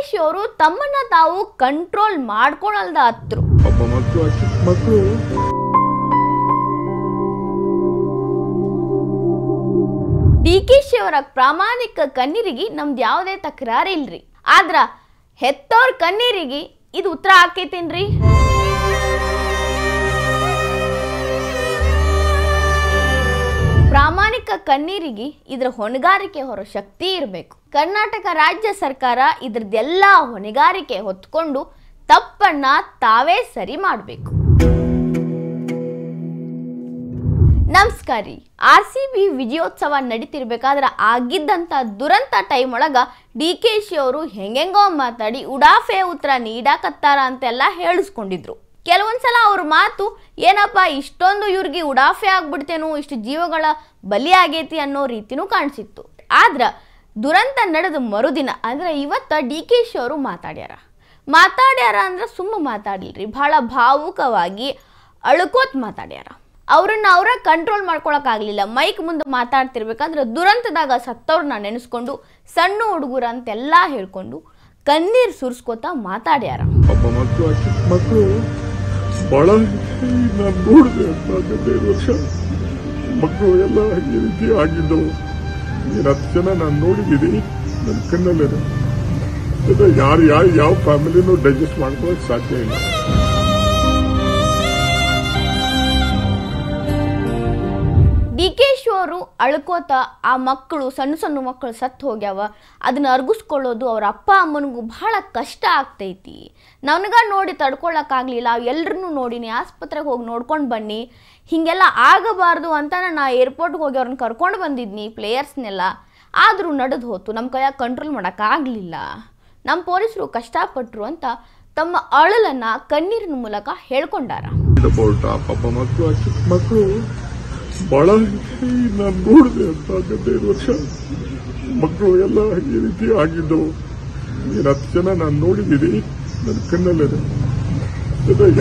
She ಅವರು ತಮ್ಮನ್ನ ತಾವು ಕಂಟ್ರೋಲ್ ಮಾಡ್ಕೊಳ್ಳಲ್ದ ಹತ್ರು. ಡಿ.ಕೆ.ಶಿ ಅವರ ಪ್ರಾಮಾಣಿಕ ಕಣ್ಣೀರಿಗೆ ನಮ್ದು ಯಾವುದೇ ತಕರಾರಿಲ್ರಿ. ಆದ್ರ ಹೆತ್ತೋರ್ ಕಣ್ಣೀರಿಗೆ ಇದು ಉತ್ತರ ಆಕೈತೇನ್ರಿ? ಪ್ರಾಮಾಣಿಕ ಕಣ್ಣೀರಿಗೆ ಇದ್ರ ಹೊಣೆಗಾರಿಕೆ ಹೊರ ಶಕ್ತಿ ಇರಬೇಕು. ಕರ್ನಾಟಕ ರಾಜ್ಯ ಸರ್ಕಾರ ಇದ್ರದ್ದೆಲ್ಲ ಹೊಣೆಗಾರಿಕೆ ಹೊತ್ಕೊಂಡು ತಪ್ಪನ್ನ ತಾವೇ ಸರಿ ಮಾಡಬೇಕು. ನಮಸ್ಕಾರ ರೀ. RCB ವಿಜಯೋತ್ಸವ ನಡೀತಿರ್ಬೇಕಾದ್ರೆ ಆಗಿದ್ದಂಥ ದುರಂತ ಟೈಮ್ ಒಳಗ ಡಿ.ಕೆ.ಶಿ ಅವರು ಹೆಂಗೆಂಗೋ ಮಾತಾಡಿ ಉಡಾಫೆ ಉತ್ತರ ನೀಡಾಕತ್ತಾರ ಅಂತೆಲ್ಲ ಹೇಳಿಸ್ಕೊಂಡಿದ್ರು. ಕೆಲವೊಂದ್ಸಲ ಅವ್ರ ಮಾತು ಏನಪ್ಪ ಇಷ್ಟೊಂದು ಇವ್ರಿಗೆ ಉಡಾಫೆ ಆಗ್ಬಿಡ್ತೇನೋ, ಇಷ್ಟು ಜೀವಗಳ ಬಲಿ ಆಗೈತಿ ಅನ್ನೋ ರೀತಿನೂ ಕಾಣಿಸಿತ್ತು. ಆದ್ರ ದುರಂತ ನಡೆದ ಮರುದಿನ ಅಂದ್ರೆ ಇವತ್ತ ಡಿ.ಕೆ.ಶಿ ಅವರು ಮಾತಾಡ್ಯಾರ ಅಂದ್ರೆ ಸುಮ್ಮ ಮಾತಾಡಿಲ್ರಿ, ಬಹಳ ಭಾವುಕವಾಗಿ ಅಳ್ಕೋತ್ ಮಾತಾಡ್ಯಾರ. ಅವ್ರನ್ನ ಅವರ ಕಂಟ್ರೋಲ್ ಮಾಡ್ಕೊಳಕ್ಕಾಗಲಿಲ್ಲ. ಮೈಕ್ ಮುಂದೆ ಮಾತಾಡ್ತಿರ್ಬೇಕಂದ್ರೆ ದುರಂತದಾಗ ಸತ್ತವ್ರನ್ನ ನೆನೆಸ್ಕೊಂಡು ಸಣ್ಣ ಹುಡುಗರ ಅಂತೆಲ್ಲ ಹೇಳ್ಕೊಂಡು ಕಣ್ಣೀರ್ ಸುರಿಸ್ಕೋತ ಮಾತಾಡ್ಯಾರ. ಮಕ್ಕಳು ಎಲ್ಲ ಈ ರೀತಿ ಆಗಿದ್ದವು. 10 ಜನ ನಾನು ನೋಡಿದ್ದೀನಿ ನನ್ನ ಕಣ್ಣಲ್ಲೇ. ಯಾರು ಯಾವ ಫ್ಯಾಮಿಲಿನೂ ಡೈಜೆಸ್ಟ್ ಮಾಡ್ಕೊಳಕ್ ಸಾಧ್ಯ ಇಲ್ಲ. ಡಿ.ಕೆ.ಶಿ ಅವರು ಅಳ್ಕೋತ ಆ ಮಕ್ಕಳು ಸಣ್ಣ ಮಕ್ಕಳು ಸತ್ತು ಹೋಗ್ಯಾವ, ಅದನ್ನ ಅರ್ಗಿಸ್ಕೊಳ್ಳೋದು ಅವ್ರ ಅಪ್ಪ ಅಮ್ಮನಿಗೂ ಬಹಳ ಕಷ್ಟ ಆಗ್ತೈತಿ. ನನಗ ನೋಡಿ ತಡ್ಕೊಳಕ್ಕಾಗಲಿಲ್ಲ, ಎಲ್ಲರನ್ನೂ ನೋಡಿನಿ, ಆಸ್ಪತ್ರೆಗೆ ಹೋಗಿ ನೋಡ್ಕೊಂಡು ಬನ್ನಿ, ಹೀಗೆಲ್ಲ ಆಗಬಾರ್ದು ಅಂತ ನಾ ಏರ್ಪೋರ್ಟ್ಗೆ ಹೋಗಿ ಅವ್ರನ್ನ ಕರ್ಕೊಂಡು ಬಂದಿದ್ನಿ ಪ್ಲೇಯರ್ಸ್ನೆಲ್ಲ. ಆದರೂ ನಡೆದು ಹೋತು, ನಮ್ಮ ಕೈಯಾಗ ಕಂಟ್ರೋಲ್ ಮಾಡೋಕ್ಕಾಗಲಿಲ್ಲ, ನಮ್ಮ ಪೊಲೀಸರು ಕಷ್ಟಪಟ್ಟರು ಅಂತ ತಮ್ಮ ಅಳಲನ್ನ ಕಣ್ಣೀರಿನ ಮೂಲಕ ಹೇಳ್ಕೊಂಡಾರ. ಬಹಳ ನಾನು ನೋಡಿದೆ ಅಂತ 15 ವರ್ಷ ಮಕ್ಕಳು ಎಲ್ಲ ಈ ರೀತಿ ಆಗಿದ್ದವು. 10 ಜನ ನಾನು ನೋಡಿದ್ದೀನಿ ನನ್ನ ಕಣ್ಣಲ್ಲೇ.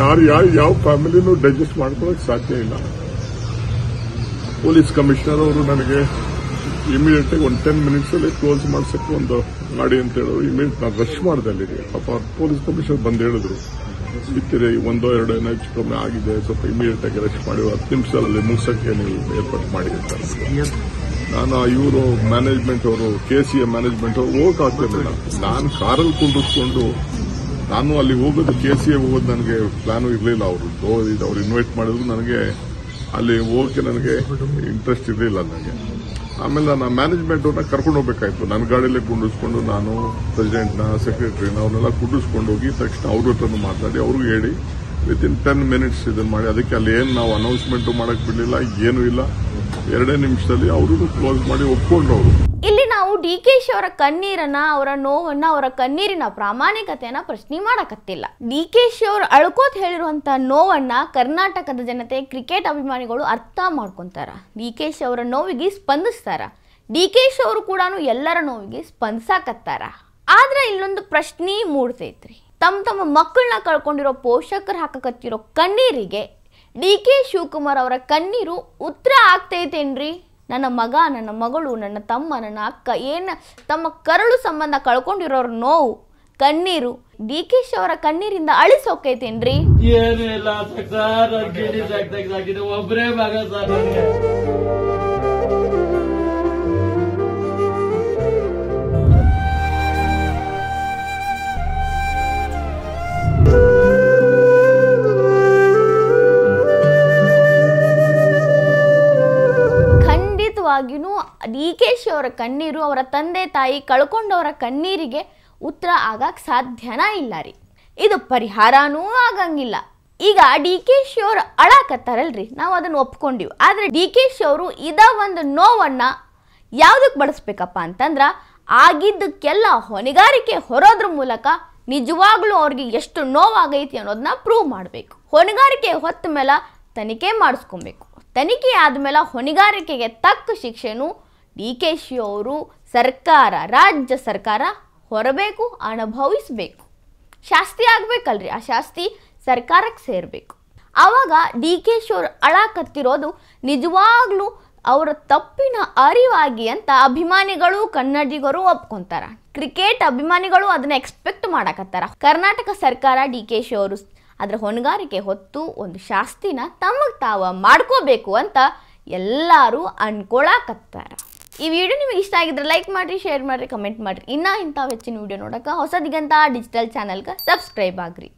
ಯಾರು ಯಾವ ಫ್ಯಾಮಿಲಿನೂ ಡೈಜೆಸ್ಟ್ ಮಾಡ್ಕೊಳಕ್ ಸಾಧ್ಯ ಇಲ್ಲ. ಪೊಲೀಸ್ ಕಮಿಷನರ್ ಅವರು ನನಗೆ ಇಮಿಡಿಯೇಟ್ ಆಗಿ 10 ಮಿನಿಟ್ಸ್ ಅಲ್ಲಿ ಕ್ಲೋಸ್ ಮಾಡ್ಸಕ್ಕೆ ಒಂದು ಮಾಡಿ ಅಂತ ಹೇಳೋರು. ಇಮಿಡಿಯೇಟ್ ನಾನು ರಶ್ ಮಾಡಿದೆ ಅಲ್ಲಿಗೆ. ಪಾಪ ಪೊಲೀಸ್ ಕಮಿಷನರ್ ಬಂದು ಹೇಳಿದ್ರು, ಸಿಕ್ಕಿದೆ 1-2 ಏನೋ ಹೆಚ್ಚು ಕಮ್ಮಿ ಆಗಿದೆ, ಸ್ವಲ್ಪ ಇಮಿಡಿಯೇಟ್ ಆಗಿ ರಶ್ ಮಾಡಿ 10 ನಿಮಿಷದಲ್ಲಿ ಮುಗಿಸಕ್ಕೆ ನೀವು ಏರ್ಪಾಟ್ ಮಾಡಿ ಅಂತ. ನಾನು ಇವರು ಮ್ಯಾನೇಜ್ಮೆಂಟ್ ಅವರು KCA ಮ್ಯಾನೇಜ್ಮೆಂಟ್ ಅವರು ಹೋಗಕ್ ಆಗ್ತಿರ್ಲಿಲ್ಲ. ನಾನು ಕಾರಲ್ಲಿ ಕುಂಡಿಸ್ಕೊಂಡು ನಾನು ಅಲ್ಲಿ ಹೋಗೋದು KCA ಹೋಗೋದು ನನಗೆ ಪ್ಲಾನು ಇರಲಿಲ್ಲ. ಅವ್ರು ಇನ್ವೈಟ್ ಮಾಡಿದ್ರು, ನನಗೆ ಅಲ್ಲಿ ಹೋಗಕ್ಕೆ ನನಗೆ ಇಂಟ್ರೆಸ್ಟ್ ಇರಲಿಲ್ಲ ನನಗೆ. ಆಮೇಲೆ ನಾನು ಮ್ಯಾನೇಜ್ಮೆಂಟ್ ಅವ್ರನ್ನ ಕರ್ಕೊಂಡು ಹೋಗ್ಬೇಕಾಯ್ತು. ನನ್ನ ಗಾಡಿಯಲ್ಲೇ ಕುಂಡಿಸ್ಕೊಂಡು ನಾನು ಪ್ರೆಸಿಡೆಂಟ್ನ ಸೆಕ್ರೆಟರಿನ ಅವ್ರನ್ನೆಲ್ಲ ಕುಂಡಿಸ್ಕೊಂಡು ಹೋಗಿ ತಕ್ಷಣ ಅವ್ರ ಹತ್ರ ಮಾತಾಡಿ ಅವ್ರಿಗೆ ಹೇಳಿ ವಿತಿನ್ 10 ಮಿನಿಟ್ಸ್ ಇದನ್ನ ಮಾಡಿ. ಅದಕ್ಕೆ ಅಲ್ಲಿ ಏನು ನಾವು ಅನೌನ್ಸ್ಮೆಂಟ್ ಮಾಡಕ್ ಬಿಡಲಿಲ್ಲ, ಏನೂ ಇಲ್ಲ. 2 ನಿಮಿಷದಲ್ಲಿ ಅವರು ಕ್ಲೋಸ್ ಮಾಡಿ ಒಪ್ಕೊಂಡು ಅವರು. ಇಲ್ಲಿ ನಾವು ಡಿ.ಕೆ.ಶಿ ಅವರ ಕಣ್ಣೀರನ್ನ, ಅವರ ನೋವನ್ನ, ಅವರ ಕಣ್ಣೀರಿನ ಪ್ರಾಮಾಣಿಕತೆಯನ್ನ ಪ್ರಶ್ನೆ ಮಾಡಕತ್ತಿಲ್ಲ. ಡಿ.ಕೆ.ಶಿ ಅವರು ಅಳ್ಕೋತ್ ಹೇಳಿರುವಂತ ನೋವನ್ನ ಕರ್ನಾಟಕದ ಜನತೆ, ಕ್ರಿಕೆಟ್ ಅಭಿಮಾನಿಗಳು ಅರ್ಥ ಮಾಡ್ಕೊಂತಾರ. ಡಿ.ಕೆ.ಶಿ ಅವರ ನೋವಿಗೆ ಸ್ಪಂದಿಸ್ತಾರ. ಡಿ.ಕೆ.ಶಿ ಅವರು ಕೂಡ ಎಲ್ಲರ ನೋವಿಗೆ ಸ್ಪಂದಿಸಾಕತ್ತಾರ. ಆದ್ರೆ ಇಲ್ಲೊಂದು ಪ್ರಶ್ನೆ ಮೂಡ್ತೈತ್ರಿ. ತಮ್ಮ ಮಕ್ಕಳನ್ನ ಕಳ್ಕೊಂಡಿರೋ ಪೋಷಕರು ಹಾಕಕತ್ತಿರೋ ಕಣ್ಣೀರಿಗೆ ಡಿ.ಕೆ. ಶಿವಕುಮಾರ್ ಅವರ ಕಣ್ಣೀರು ಉತ್ತರ ಆಗ್ತೈತೇನ್ರಿ? ನನ್ನ ಮಗ, ನನ್ನ ಮಗಳು, ನನ್ನ ತಮ್ಮ, ನನ್ನ ಅಕ್ಕ ತಮ್ಮ ಕರಳು ಸಂಬಂಧ ಕಳ್ಕೊಂಡಿರೋರ ನೋವು, ಕಣ್ಣೀರು ಡಿ.ಕೆ.ಶಿ ಅವರ ಕಣ್ಣೀರಿಂದ ಅಳಿಸೋಕೈತೇನ್ರಿ? ಒಬ್ಬರೇ ಮಗ ಸರ್. ಡಿ.ಕೆ.ಶಿ ಅವರ ಕಣ್ಣೀರು, ಅವರ ತಂದೆ ತಾಯಿ ಕಳ್ಕೊಂಡವರ ಕಣ್ಣೀರಿಗೆ ಉತ್ತರ ಆಗಕ್ ಸಾಧ್ಯನಾ ಇಲ್ಲ ರೀ. ಇದು ಪರಿಹಾರನೂ ಆಗಂಗಿಲ್ಲ. ಈಗ ಡಿ.ಕೆ.ಶಿ ಅವರು ಅಳಾಕತ್ತಾರಲ್ರಿ, ನಾವು ಅದನ್ನ ಒಪ್ಕೊಂಡಿವಿ. ಆದ್ರೆ ಡಿ.ಕೆ.ಶಿ ಅವರು ಇದ ಒಂದು ನೋವನ್ನ ಯಾವ್ದಕ್ ಬಳಸ್ಬೇಕಪ್ಪ ಅಂತಂದ್ರ, ಆಗಿದ್ದಕ್ಕೆಲ್ಲ ಹೊಣೆಗಾರಿಕೆ ಹೊರೋದ್ರ ಮೂಲಕ ನಿಜವಾಗ್ಲೂ ಅವ್ರಿಗೆ ಎಷ್ಟು ನೋವಾಗೈತಿ ಅನ್ನೋದನ್ನ ಪ್ರೂವ್ ಮಾಡಬೇಕು. ಹೊಣೆಗಾರಿಕೆ ಹೊತ್ತ ಮೇಲೆ ತನಿಖೆ ಮಾಡಿಸ್ಕೊಬೇಕು. ತನಿಖೆ ಆದ್ಮೇಲೆ ಹೊಣೆಗಾರಿಕೆಗೆ ತಕ್ಕ ಶಿಕ್ಷೆನೂ ಡಿ.ಕೆ.ಶಿ ಅವರು, ಸರ್ಕಾರ, ರಾಜ್ಯ ಸರ್ಕಾರ ಹೊರಬೇಕು, ಅನುಭವಿಸಬೇಕು. ಶಾಸ್ತಿ ಆಗ್ಬೇಕಲ್ರಿ, ಆ ಶಾಸ್ತಿ ಸರ್ಕಾರಕ್ಕೆ ಸೇರಬೇಕು. ಆವಾಗ ಡಿ.ಕೆ.ಶಿ ಅವರು ಅಳಾಕತ್ತಿರೋದು ನಿಜವಾಗ್ಲೂ ಅವರ ತಪ್ಪಿನ ಅರಿವಾಗಿ ಅಂತ ಅಭಿಮಾನಿಗಳು ಕನ್ನಡಿಗರು ಒಪ್ಕೊಂತಾರ. ಕ್ರಿಕೆಟ್ ಅಭಿಮಾನಿಗಳು ಅದನ್ನ ಎಕ್ಸ್ಪೆಕ್ಟ್ ಮಾಡಕತ್ತಾರ. ಕರ್ನಾಟಕ ಸರ್ಕಾರ DKಶಿ ಅವರು ಅದರ ಹೊಣೆಗಾರಿಕೆ ಹೊತ್ತು ಒಂದು ಶಾಸ್ತಿನ ತಮಗೆ ತಾವ ಮಾಡ್ಕೋಬೇಕು ಅಂತ ಎಲ್ಲರೂ ಅನ್ಕೊಳಕತ್ತಾರ. ಈ ವಿಡಿಯೋ ನಿಮಗೆ ಇಷ್ಟ ಆಗಿದ್ರೆ ಲೈಕ್ ಮಾಡಿರಿ, ಶೇರ್ ಮಾಡಿರಿ, ಕಮೆಂಟ್ ಮಾಡಿರಿ. ಇನ್ನೂ ಇಂಥ ಹೆಚ್ಚಿನ ವಿಡಿಯೋ ನೋಡೋಕೆ ಹೊಸ ದಿಗಂತ ಡಿಜಿಟಲ್ ಚಾನಲ್ಗೆ ಸಬ್ಸ್ಕ್ರೈಬ್ ಆಗ್ರಿ.